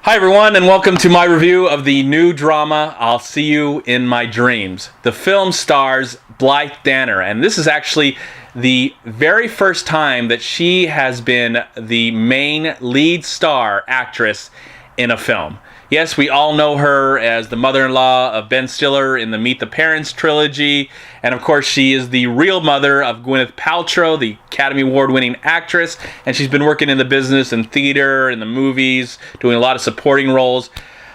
Hi everyone, and welcome to my review of the new drama, I'll See You in My Dreams. The film stars Blythe Danner, and this is actually the very first time that she has been the main lead star actress in a film. Yes, we all know her as the mother-in-law of Ben Stiller in the Meet the Parents trilogy, and of course she is the real mother of Gwyneth Paltrow, the Academy Award-winning actress, and she's been working in the business and theater, in the movies, doing a lot of supporting roles.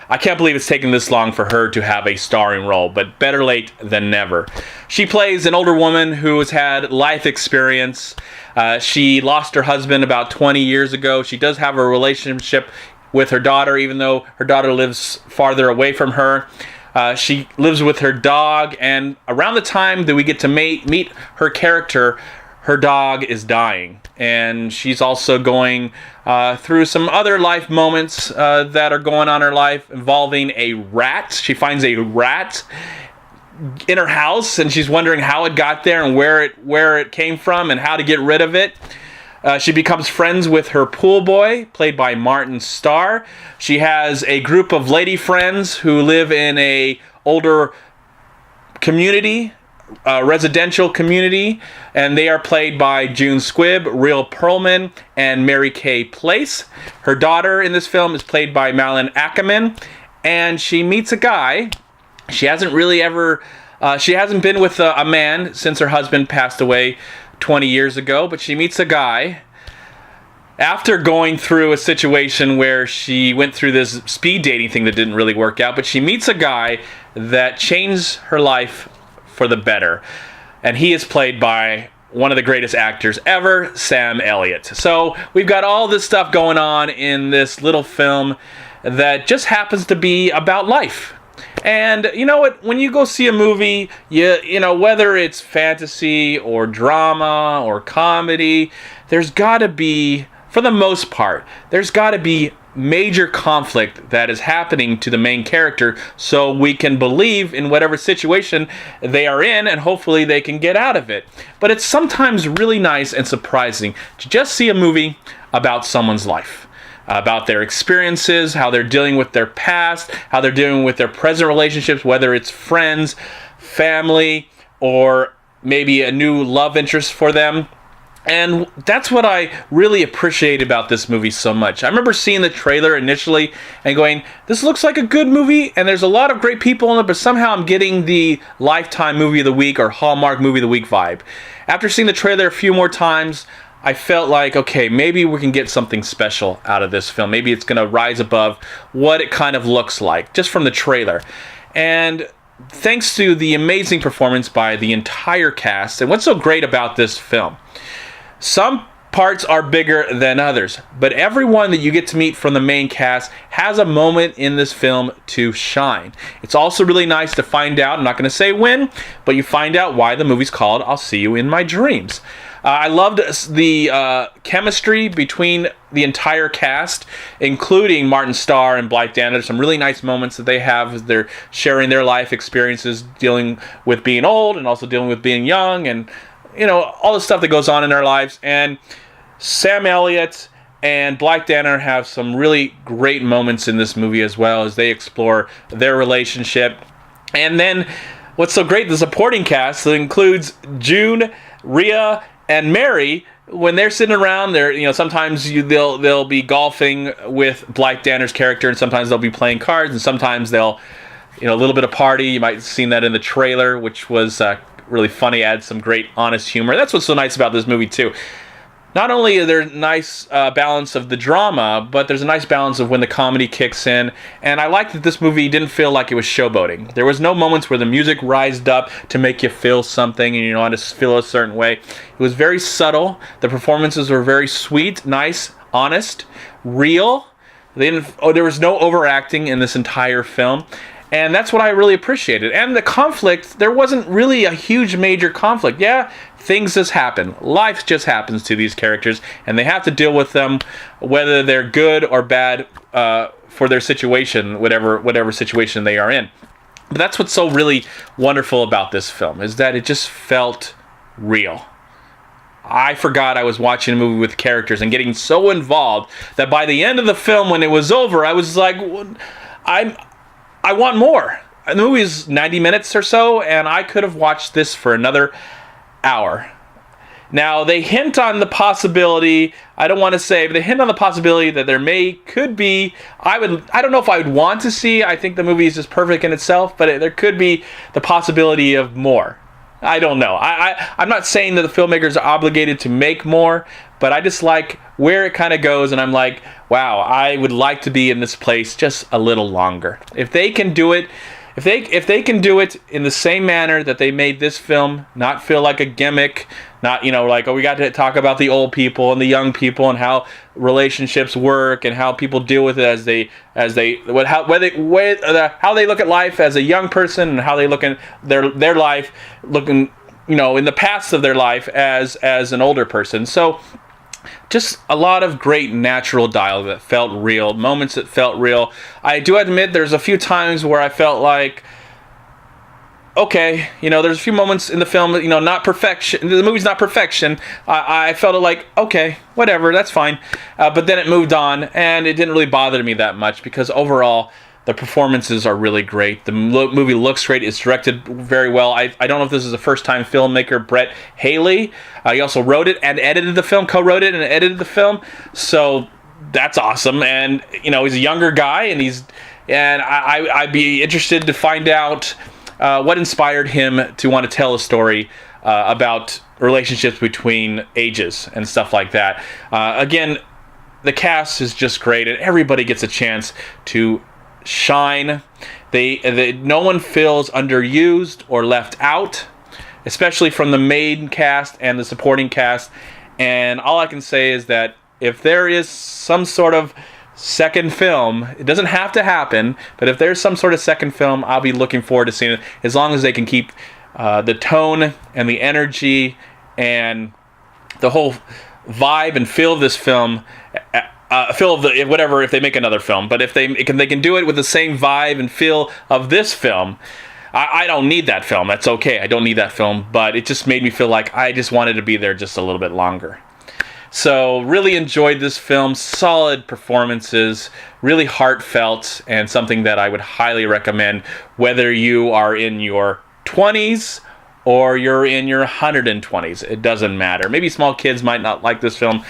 I can't believe it's taken this long for her to have a starring role, but better late than never. She plays an older woman who has had life experience. She lost her husband about 20 years ago. She does have a relationship with her daughter, even though her daughter lives farther away from her. She lives with her dog, and around the time that we get to meet her character, her dog is dying. And she's also going through some other life moments that are going on in her life involving a rat. She finds a rat in her house, and she's wondering how it got there and where it came from and how to get rid of it. She becomes friends with her pool boy, played by Martin Starr. She has a group of lady friends who live in a older community, residential community, and they are played by June Squibb, Rhea Perlman, and Mary Kay Place. Her daughter in this film is played by Malin Ackerman, and she meets a guy. She hasn't been with a man since her husband passed away 20 years ago, but she meets a guy after going through a situation where she went through this speed dating thing that didn't really work out, but she meets a guy that changed her life for the better, and he is played by one of the greatest actors ever, Sam Elliott. So we've got all this stuff going on in this little film that just happens to be about life. And you know what? When you go see a movie, you know, whether it's fantasy or drama or comedy, there's got to be, for the most part, there's got to be major conflict that is happening to the main character so we can believe in whatever situation they are in and hopefully they can get out of it. But it's sometimes really nice and surprising to just see a movie about someone's life, about their experiences, how they're dealing with their past, how they're dealing with their present relationships, whether it's friends, family, or maybe a new love interest for them. And that's what I really appreciate about this movie so much. I remember seeing the trailer initially and going, this looks like a good movie, and there's a lot of great people in it, but somehow I'm getting the Lifetime Movie of the Week or Hallmark Movie of the Week vibe. After seeing the trailer a few more times, I felt like, okay, maybe we can get something special out of this film. Maybe it's going to rise above what it kind of looks like, just from the trailer. And thanks to the amazing performance by the entire cast, and what's so great about this film, some parts are bigger than others, but everyone that you get to meet from the main cast has a moment in this film to shine. It's also really nice to find out, I'm not going to say when, but you find out why the movie's called I'll See You in My Dreams. I loved the chemistry between the entire cast, including Martin Starr and Blythe Danner. There's some really nice moments that they have as they're sharing their life experiences, dealing with being old and also dealing with being young, and you know, all the stuff that goes on in their lives. And Sam Elliott and Blythe Danner have some really great moments in this movie as well as they explore their relationship. And then what's so great, the supporting cast that includes June, Rhea, and Mary, when they're sitting around, sometimes they'll be golfing with Blythe Danner's character, and sometimes they'll be playing cards, and sometimes they'll, a little bit of party. You might have seen that in the trailer, which was really funny, adds some great honest humor. That's what's so nice about this movie too. Not only is there a nice balance of the drama, but there's a nice balance of when the comedy kicks in. And I like that this movie didn't feel like it was showboating. There was no moments where the music rised up to make you feel something and you want to feel a certain way. It was very subtle. The performances were very sweet, nice, honest, real. There was no overacting in this entire film. And that's what I really appreciated. And the conflict, there wasn't really a huge major conflict. Yeah, things just happen. Life just happens to these characters, and they have to deal with them, whether they're good or bad for their situation, whatever situation they are in. But that's what's so really wonderful about this film, is that it just felt real. I forgot I was watching a movie with characters and getting so involved that by the end of the film, when it was over, I was like, I want more. The movie is 90 minutes or so, and I could have watched this for another hour. Now, they hint on the possibility, I don't want to say, but they hint on the possibility that could be, I don't know if I would want to see, I think the movie is just perfect in itself, but there could be the possibility of more. I don't know. I'm not saying that the filmmakers are obligated to make more, but I just like where it kind of goes, and I'm like, wow, I would like to be in this place just a little longer. If they can do it, if they can do it in the same manner that they made this film, not feel like a gimmick, not, like, oh, we got to talk about the old people and the young people and how relationships work and how people deal with it how they look at life as a young person and how they look at their life, looking, in the past of their life as an older person. So just a lot of great natural dialogue that felt real, moments that felt real. I do admit there's a few times where I felt like, okay, there's a few moments in the film, not perfection. The movie's not perfection. I felt like, okay, whatever, that's fine. But then it moved on, and it didn't really bother me that much because overall, the performances are really great. The movie looks great. It's directed very well. I don't know if this is a first-time filmmaker, Brett Haley. He also wrote it and edited the film, co-wrote it and edited the film. So that's awesome. And he's a younger guy, and I'd be interested to find out what inspired him to want to tell a story about relationships between ages and stuff like that. Again, the cast is just great, and everybody gets a chance to shine. No one feels underused or left out, especially from the main cast and the supporting cast. And all I can say is that if there is some sort of second film, it doesn't have to happen, but if there's some sort of second film, I'll be looking forward to seeing it, as long as they can keep the tone and the energy and the whole vibe and feel of this film, feel of the whatever, if they make another film. But if they can do it with the same vibe and feel of this film, I don't need that film. That's okay. I don't need that film, but it just made me feel like I just wanted to be there just a little bit longer. So really enjoyed this film. Solid performances, really heartfelt, and something that I would highly recommend whether you are in your 20s or you're in your 120s. It doesn't matter. Maybe small kids might not like this film,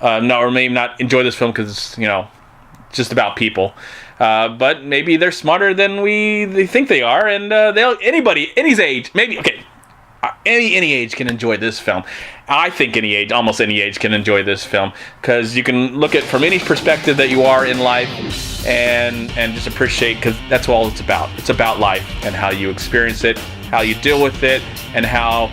or maybe not enjoy this film because it's, just about people. But maybe they're smarter than they think they are, and anybody, any age, maybe, okay, any age can enjoy this film. I think almost any age can enjoy this film, because you can look at it from any perspective that you are in life and just appreciate, because that's all it's about. It's about life and how you experience it, how you deal with it, and how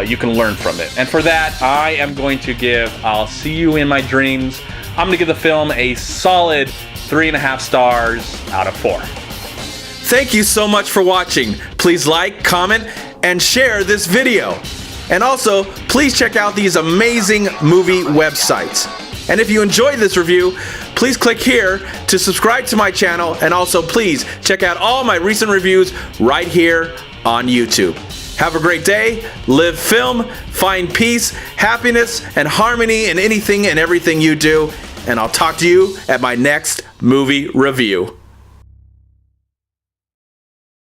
you can learn from it. And for that, I am going to give I'll See You in My Dreams, I'm going to give the film a solid 3.5 stars out of 4. Thank you so much for watching. Please like, comment, and share this video. And also, please check out these amazing movie websites. And if you enjoyed this review, please click here to subscribe to my channel, and also please check out all my recent reviews right here on YouTube. Have a great day, live film, find peace, happiness, and harmony in anything and everything you do, and I'll talk to you at my next movie review.